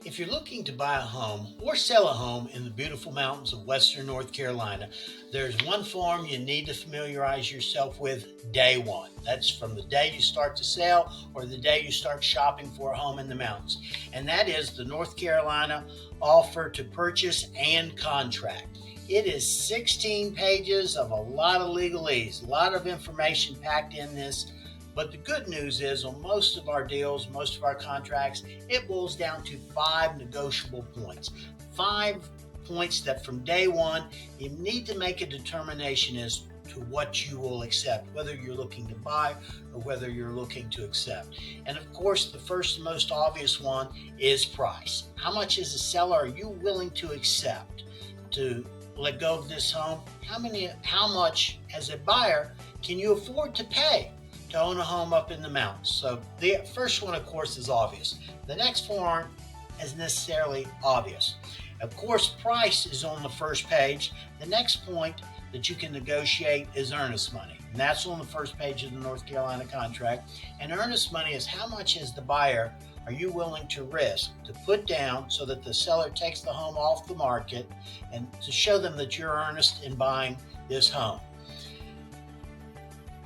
If you're looking to buy a home or sell a home in the beautiful mountains of Western North Carolina, there's one form you need to familiarize yourself with day one. That's from the day you start to sell or the day you start shopping for a home in the mountains. And that is the North Carolina offer to purchase and contract. It is 16 pages of a lot of legalese, a lot of information packed in this. But the good news is on most of our deals, most of our contracts, it boils down to 5 negotiable points. 5 points that from day one, you need to make a determination as to what you will accept, whether you're looking to buy or whether you're looking to accept. And of course, the first and most obvious one is price. How much as a seller are you willing to accept to let go of this home? How much as a buyer can you afford to pay to own a home up in the mountains? So the first one, of course, is obvious. The next four aren't as necessarily obvious. Of course, price is on the first page. The next point that you can negotiate is earnest money. And that's on the first page of the North Carolina contract. And earnest money is how much as the buyer are you willing to risk to put down so that the seller takes the home off the market and to show them that you're earnest in buying this home.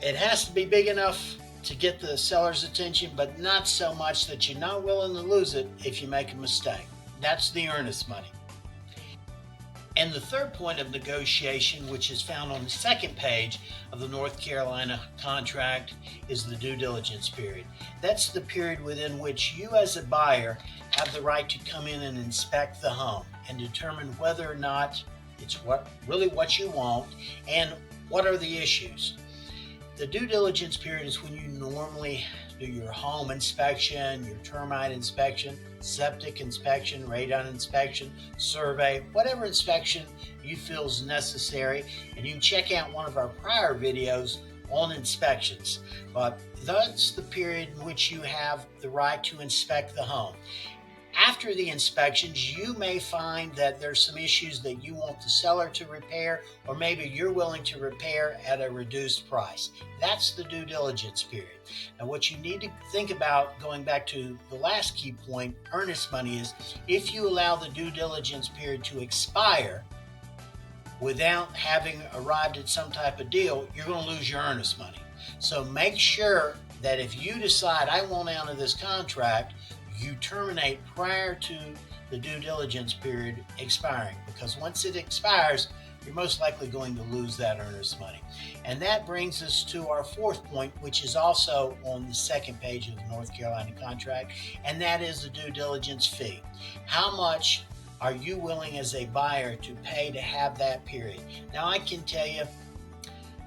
It has to be big enough to get the seller's attention, but not so much that you're not willing to lose it if you make a mistake. That's the earnest money. And the third point of negotiation, which is found on the second page of the North Carolina contract, is the due diligence period. That's the period within which you as a buyer have the right to come in and inspect the home and determine whether or not it's what you want and what are the issues. The due diligence period is when you normally do your home inspection, your termite inspection, septic inspection, radon inspection, survey, whatever inspection you feel is necessary. And you can check out one of our prior videos on inspections. But that's the period in which you have the right to inspect the home. After the inspections, you may find that there's some issues that you want the seller to repair, or maybe you're willing to repair at a reduced price. That's the due diligence period. Now, what you need to think about, going back to the last key point, earnest money, is if you allow the due diligence period to expire without having arrived at some type of deal, you're going to lose your earnest money. So make sure that if you decide, I want out of this contract, you terminate prior to the due diligence period expiring, because once it expires, you're most likely going to lose that earnest money. And that brings us to our fourth point, which is also on the second page of the North Carolina contract, and that is the due diligence fee. How much are you willing as a buyer to pay to have that period? Now, I can tell you,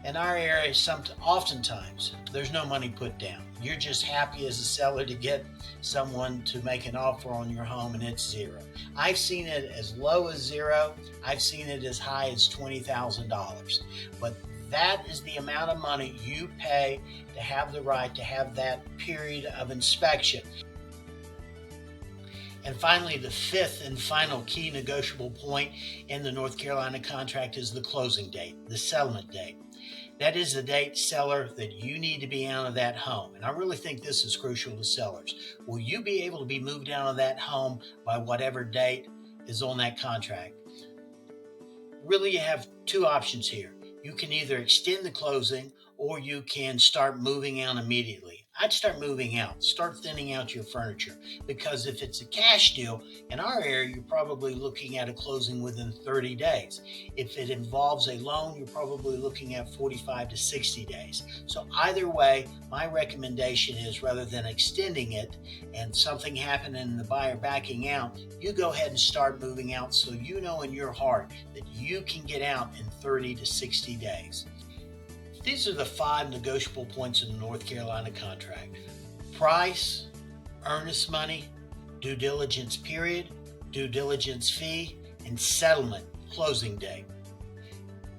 in our area, oftentimes there's no money put down. You're just happy as a seller to get someone to make an offer on your home, and it's zero. I've seen it as low as zero. I've seen it as high as $20,000. But that is the amount of money you pay to have the right to have that period of inspection. And finally, the fifth and final key negotiable point in the North Carolina contract is the closing date, the settlement date. That is the date, seller, that you need to be out of that home. And I really think this is crucial to sellers. Will you be able to be moved out of that home by whatever date is on that contract? Really, you have two options here. You can either extend the closing or you can start moving out immediately. I'd start moving out, start thinning out your furniture, because if it's a cash deal, in our area, you're probably looking at a closing within 30 days. If it involves a loan, you're probably looking at 45 to 60 days. So either way, my recommendation is, rather than extending it and something happening and the buyer backing out, you go ahead and start moving out so you know in your heart that you can get out in 30 to 60 days. These are the 5 negotiable points in the North Carolina contract: price, earnest money, due diligence period, due diligence fee, and settlement closing date.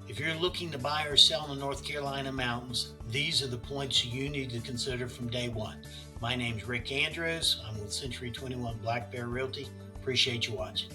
If you're looking to buy or sell in the North Carolina mountains, these are the points you need to consider from day one. My name's Rick Andrews. I'm with Century 21 Black Bear Realty. Appreciate you watching.